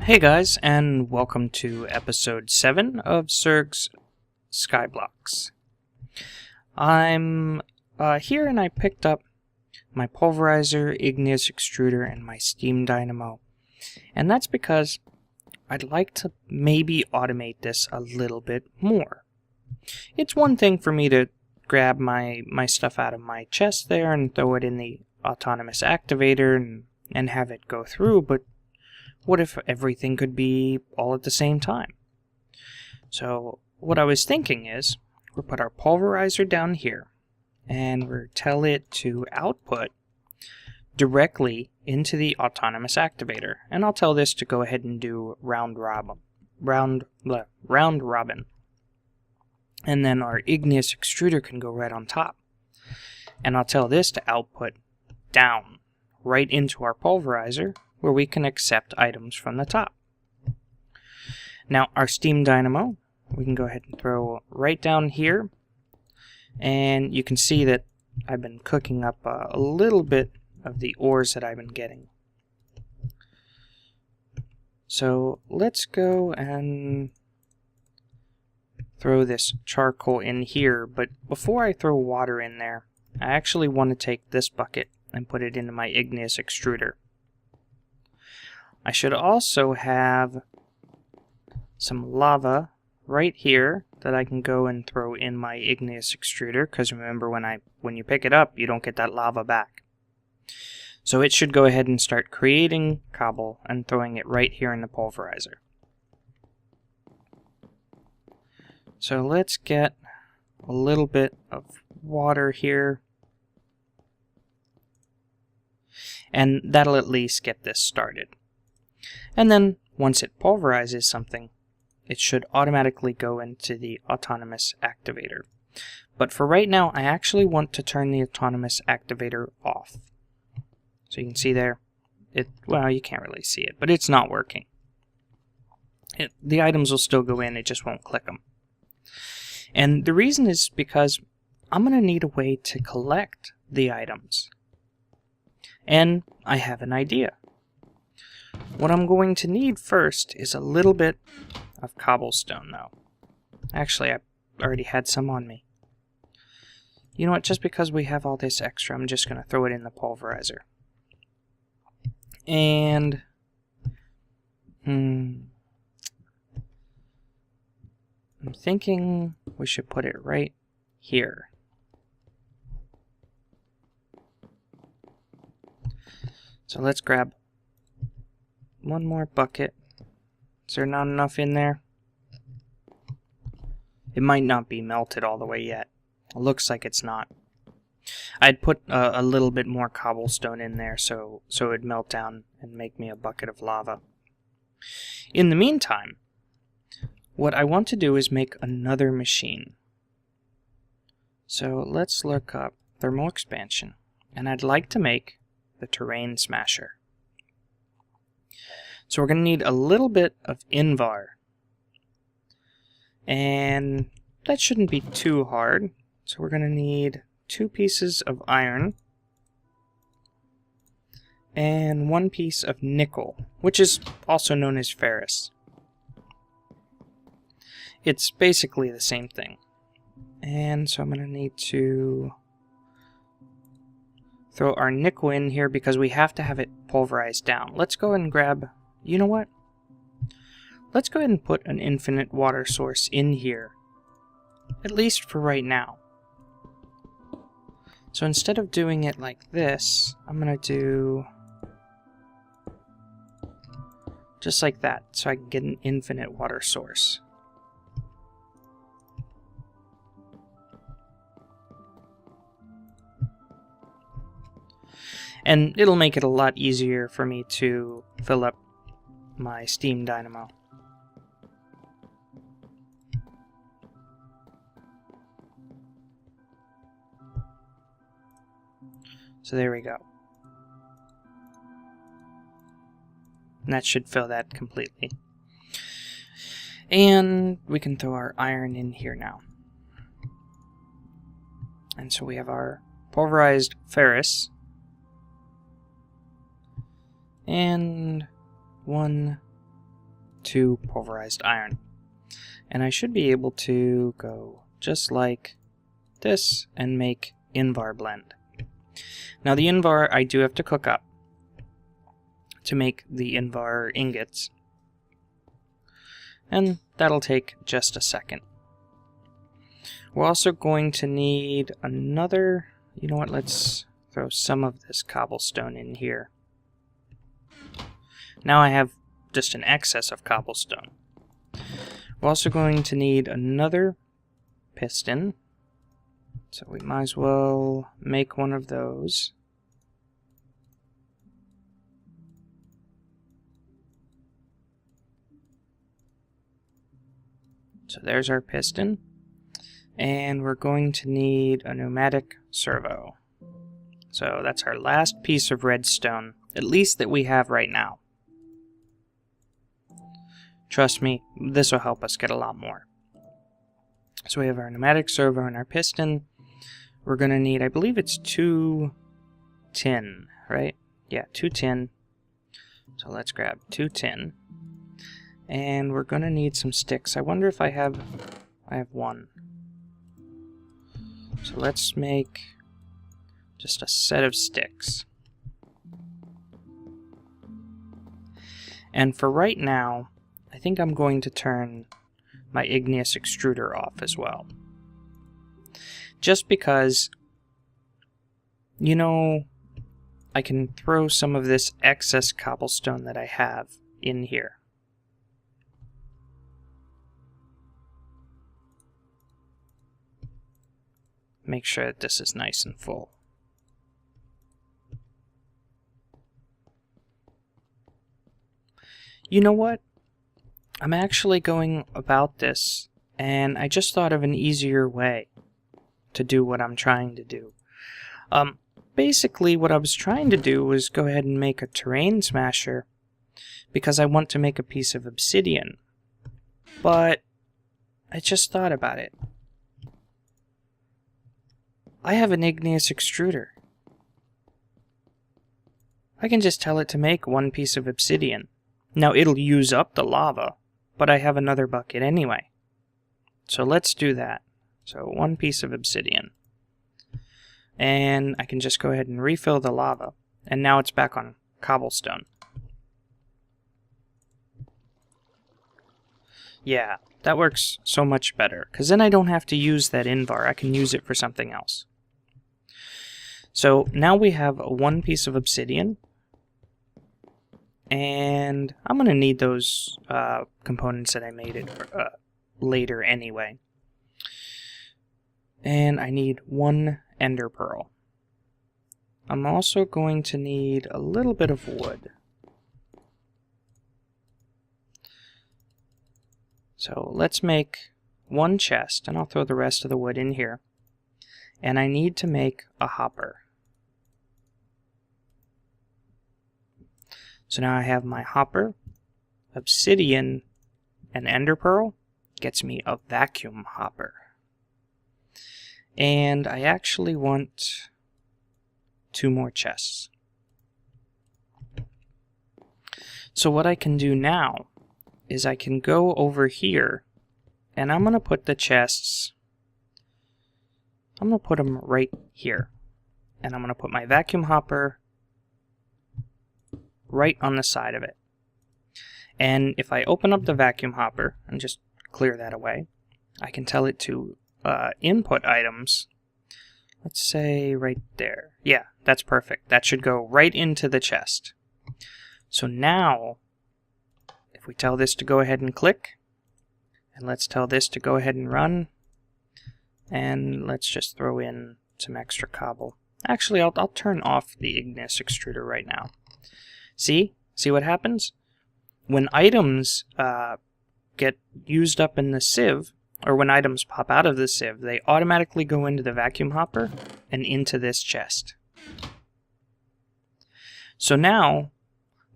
Hey guys, and welcome to episode 7 of Surg's Skyblock. I'm here and I picked up my pulverizer, igneous extruder, and my steam dynamo. And that's because I'd like to maybe automate this a little bit more. It's one thing for me to grab my stuff out of my chest there and throw it in the autonomous activator and have it go through, but what if everything could be all at the same time? So what I was thinking is, we'll put our pulverizer down here, and we'll tell it to output directly into the autonomous activator. And I'll tell this to go ahead and do round robin. And then our igneous extruder can go right on top. And I'll tell this to output down, right into our pulverizer, where we can accept items from the top. Now our steam dynamo, we can go ahead and throw right down here, and you can see that I've been cooking up a little bit of the ores that I've been getting. So let's go and throw this charcoal in here, but before I throw water in there, I actually want to take this bucket and put it into my igneous extruder. I should also have some lava right here that I can go and throw in my igneous extruder, because remember, when you pick it up, you don't get that lava back. So it should go ahead and start creating cobble and throwing it right here in the pulverizer. So let's get a little bit of water here, and that'll at least get this started. And then, once it pulverizes something, it should automatically go into the autonomous activator. But for right now, I actually want to turn the autonomous activator off. So you can see there, well, you can't really see it, but it's not working. The items will still go in, it just won't click them. And the reason is because I'm going to need a way to collect the items. And I have an idea. What I'm going to need first is a little bit of cobblestone, though. Actually, I already had some on me. You know what, just because we have all this extra, I'm just going to throw it in the pulverizer. And I'm thinking we should put it right here. So let's grab one more bucket. Is there not enough in there? It might not be melted all the way yet. It looks like it's not. I'd put a little bit more cobblestone in there so it'd melt down and make me a bucket of lava. In the meantime, what I want to do is make another machine. So let's look up thermal expansion, and I'd like to make the terrain smasher. So we're going to need a little bit of Invar. And that shouldn't be too hard. So we're going to need 2 pieces of iron and 1 piece of nickel, which is also known as ferrous. It's basically the same thing. And so I'm going to need to throw our nickel in here because we have to have it pulverized down. Let's go and grab... You know what? Let's go ahead and put an infinite water source in here. At least for right now. So instead of doing it like this, I'm going to do just like that, so I can get an infinite water source. And it'll make it a lot easier for me to fill up my steam dynamo. So there we go. And that should fill that completely. And we can throw our iron in here now. And so we have our pulverized ferrous. And 1, to pulverized iron. And I should be able to go just like this and make Invar blend. Now the Invar I do have to cook up to make the Invar ingots. And that'll take just a second. We're also going to need another, you know what, let's throw some of this cobblestone in here. Now I have just an excess of cobblestone. We're also going to need another piston. So we might as well make one of those. So there's our piston. And we're going to need a pneumatic servo. So that's our last piece of redstone, at least that we have right now. Trust me, this will help us get a lot more. So we have our pneumatic servo and our piston. We're going to need, I believe it's 2 tin, right? Yeah, 2 tin. So let's grab 2 tin. And we're going to need some sticks. I wonder if I have one. So let's make just a set of sticks. And for right now, I think I'm going to turn my igneous extruder off as well. Just because, you know, I can throw some of this excess cobblestone that I have in here. Make sure that this is nice and full. You know what? I'm actually going about this, and I just thought of an easier way to do what I'm trying to do. Basically, what I was trying to do was go ahead and make a terrain smasher because I want to make a piece of obsidian. But I just thought about it. I have an igneous extruder. I can just tell it to make one piece of obsidian. Now it'll use up the lava, but I have another bucket anyway. So let's do that. So 1 piece of obsidian. And I can just go ahead and refill the lava. And now it's back on cobblestone. Yeah, that works so much better. Because then I don't have to use that Invar. I can use it for something else. So now we have 1 piece of obsidian. And I'm going to need those components that I made it later anyway. And I need 1 ender pearl. I'm also going to need a little bit of wood. So let's make 1 chest, and I'll throw the rest of the wood in here. And I need to make a hopper. So now I have my hopper, obsidian, and ender pearl. Gets me a vacuum hopper. And I actually want 2 more chests. So what I can do now is I can go over here, and I'm going to put the chests, I'm going to put them right here. And I'm going to put my vacuum hopper right on the side of it. And if I open up the vacuum hopper and just clear that away, I can tell it to input items. Let's say right there. Yeah, that's perfect. That should go right into the chest. So now, if we tell this to go ahead and click, and let's tell this to go ahead and run, and let's just throw in some extra cobble. Actually, I'll turn off the igneous extruder right now. See what happens? When items get used up in the sieve, or when items pop out of the sieve, they automatically go into the vacuum hopper and into this chest. So now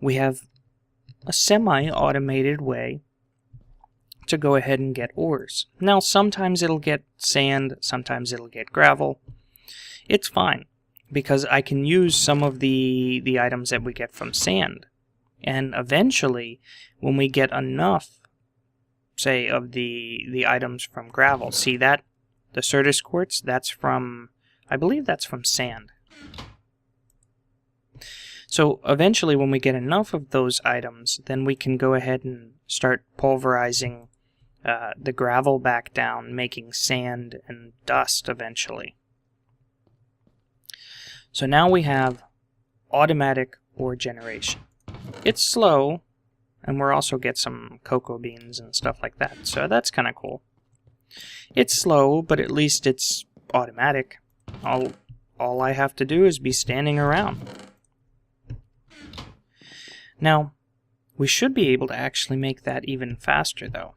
we have a semi-automated way to go ahead and get ores. Now sometimes it'll get sand, sometimes it'll get gravel. It's fine, because I can use some of the items that we get from sand And eventually, when we get enough, say, of the items from gravel, see that? The Certus quartz, that's from, I believe that's from sand. So eventually, when we get enough of those items, then we can go ahead and start pulverizing the gravel back down, making sand and dust eventually. So now we have automatic ore generation. It's slow, and we'll also get some cocoa beans and stuff like that, so that's kind of cool. It's slow, but at least it's automatic. All I have to do is be standing around. Now, we should be able to actually make that even faster, though.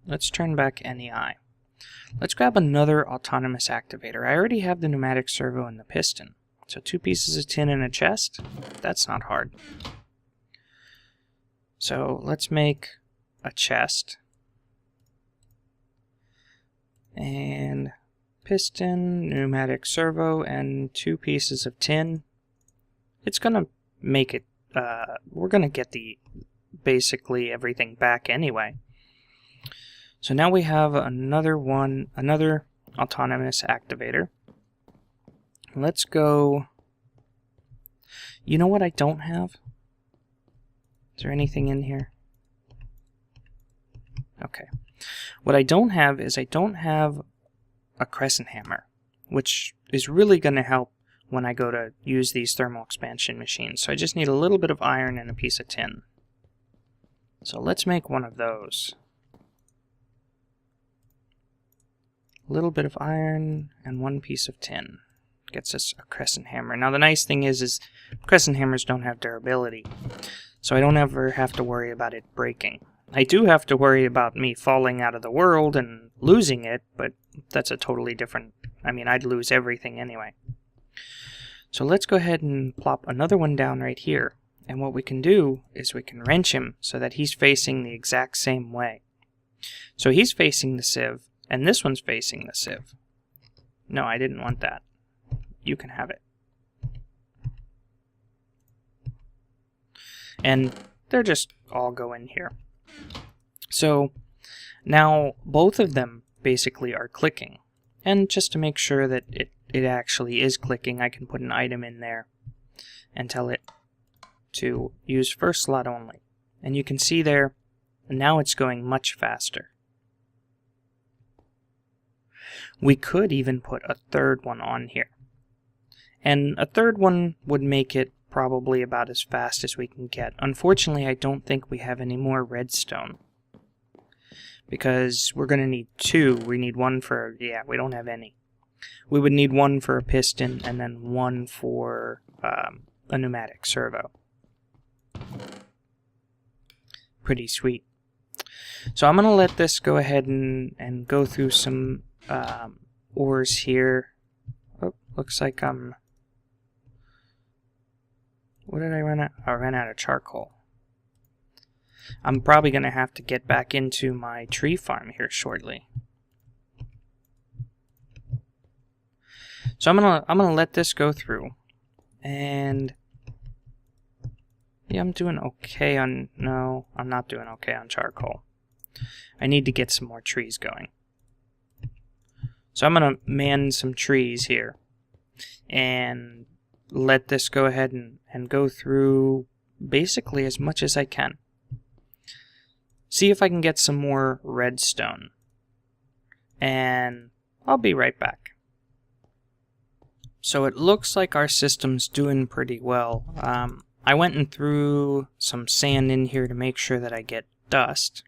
Let's turn back NEI. Let's grab another autonomous activator. I already have the pneumatic servo and the piston. So 2 pieces of tin in a chest, that's not hard. So let's make a chest. And piston, pneumatic servo, and 2 pieces of tin. It's going to make it, we're going to get basically everything back anyway. So now we have another autonomous activator. Let's go. You know what I don't have? Is there anything in here? Okay. What I don't have is I don't have a crescent hammer, which is really going to help when I go to use these thermal expansion machines. So I just need a little bit of iron and a piece of tin. So let's make one of those. A little bit of iron and 1 piece of tin. Gets us a crescent hammer. Now the nice thing is crescent hammers don't have durability, so I don't ever have to worry about it breaking. I do have to worry about me falling out of the world and losing it, but that's a totally different, I mean, I'd lose everything anyway. So let's go ahead and plop another one down right here, and what we can do is we can wrench him so that he's facing the exact same way. So he's facing the sieve, and this one's facing the sieve. No, I didn't want that. You can have it. And they're just all go in here. So now both of them basically are clicking. And just to make sure that it actually is clicking, I can put an item in there and tell it to use first slot only. And you can see there, now it's going much faster. We could even put a third one on here. And a third one would make it probably about as fast as we can get. Unfortunately, I don't think we have any more redstone. Because we're going to need 2. We need 1 for, yeah, we don't have any. We would need 1 for a piston and then 1 for a pneumatic servo. Pretty sweet. So I'm going to let this go ahead and go through some ores here. Oh, looks like what did I run out? I ran out of charcoal. I'm probably going to have to get back into my tree farm here shortly. So I'm gonna let this go through, and yeah, I'm doing okay on, no, I'm not doing okay on charcoal. I need to get some more trees going. So I'm gonna man some trees here, and let this go ahead and go through basically as much as I can. See if I can get some more redstone. And I'll be right back. So it looks like our system's doing pretty well. I went and threw some sand in here to make sure that I get dust.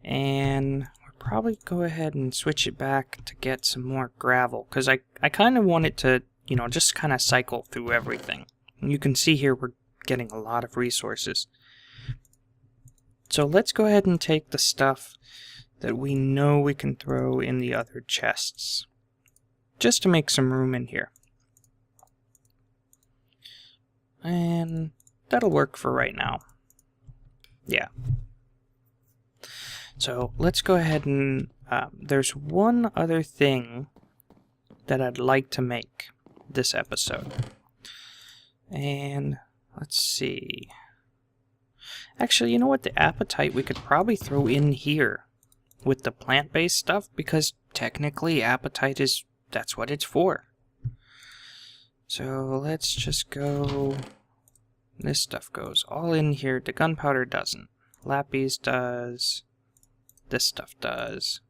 And I'll probably go ahead and switch it back to get some more gravel. Because I kind of want it to, you know, just kind of cycle through everything. And you can see here we're getting a lot of resources. So let's go ahead and take the stuff that we know we can throw in the other chests, just to make some room in here. And that'll work for right now. Yeah. So let's go ahead and, there's one other thing that I'd like to make this episode. And let's see. Actually, you know what? The apatite we could probably throw in here with the plant-based stuff, because technically apatite is, that's what it's for. So let's just go, this stuff goes all in here. The gunpowder doesn't. Lapis does. This stuff does.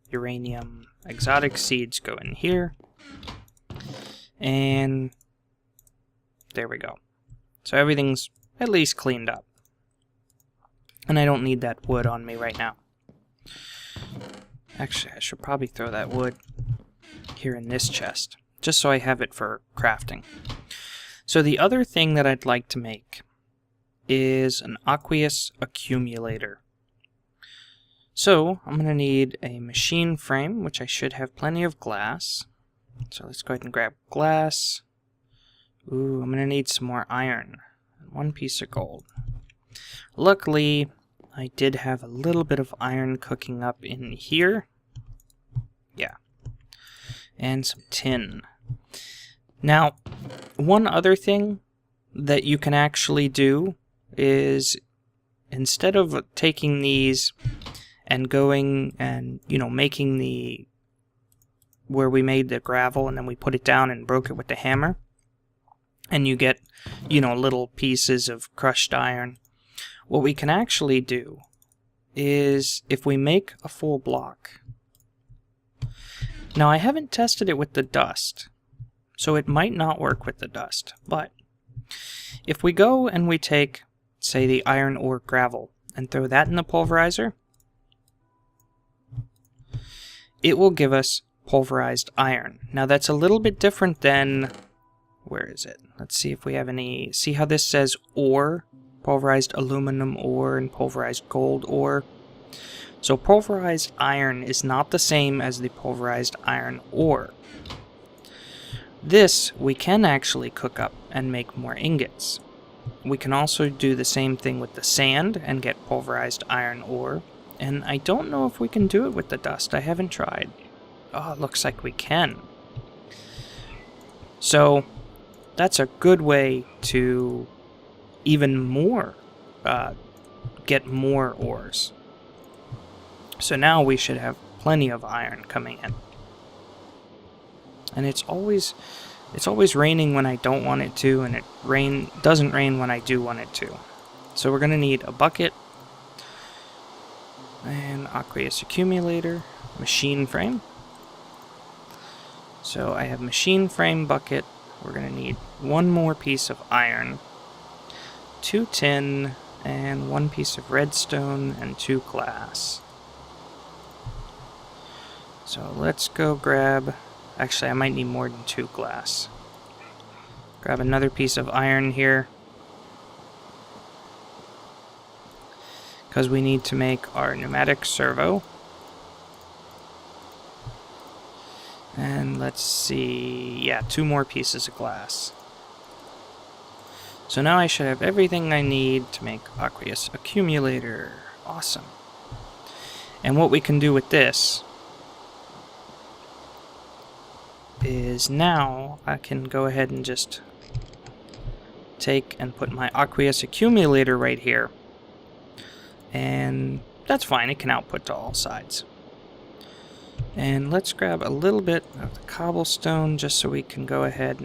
Uranium. Exotic seeds go in here. And there we go. So everything's at least cleaned up. And I don't need that wood on me right now. Actually, I should probably throw that wood here in this chest, just so I have it for crafting. So the other thing that I'd like to make is an aqueous accumulator. So I'm going to need a machine frame, which I should have plenty of glass. So let's go ahead and grab glass. Ooh, I'm going to need some more iron. 1 piece of gold. Luckily, I did have a little bit of iron cooking up in here. Yeah. And some tin. Now, one other thing that you can actually do is, instead of taking these and going and, you know, making the, where we made the gravel and then we put it down and broke it with the hammer, and you get, you know, little pieces of crushed iron. What we can actually do is, if we make a full block. Now, I haven't tested it with the dust, so it might not work with the dust, but if we go and we take, say, the iron ore gravel and throw that in the pulverizer, it will give us pulverized iron. Now, that's a little bit different than, where is it? Let's see if we have any, see how this says ore? Pulverized aluminum ore and pulverized gold ore. So pulverized iron is not the same as the pulverized iron ore. This we can actually cook up and make more ingots. We can also do the same thing with the sand and get pulverized iron ore. And I don't know if we can do it with the dust. I haven't tried. Oh, it looks like we can. So that's a good way to even more, get more ores. So now we should have plenty of iron coming in. And it's always raining when I don't want it to, and it doesn't rain when I do want it to. So we're going to need a bucket, and aqueous accumulator, machine frame. So I have machine frame, bucket. We're going to need 1 more piece of iron, 2 tin, and 1 piece of redstone, and 2 glass. So let's go grab, actually I might need more than 2 glass. Grab another piece of iron here, because we need to make our pneumatic servo. And let's see, yeah, 2 more pieces of glass. So now I should have everything I need to make aqueous accumulator. Awesome. And what we can do with this is, now I can go ahead and just take and put my aqueous accumulator right here. And that's fine, it can output to all sides. And let's grab a little bit of the cobblestone just so we can go ahead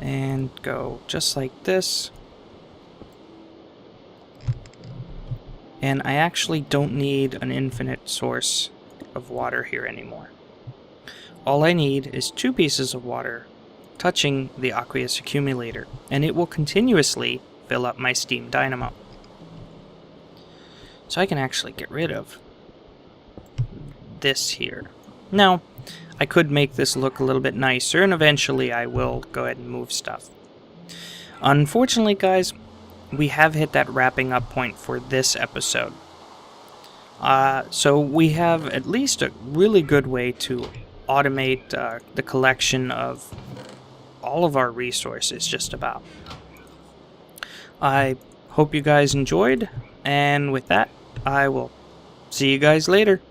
and go just like this. And I actually don't need an infinite source of water here anymore. All I need is 2 pieces of water touching the aqueous accumulator, and it will continuously fill up my steam dynamo. So I can actually get rid of this here. Now, I could make this look a little bit nicer, and eventually I will go ahead and move stuff. Unfortunately, guys, we have hit that wrapping up point for this episode. So we have at least a really good way to automate the collection of all of our resources, just about. I hope you guys enjoyed, and with that, I will see you guys later.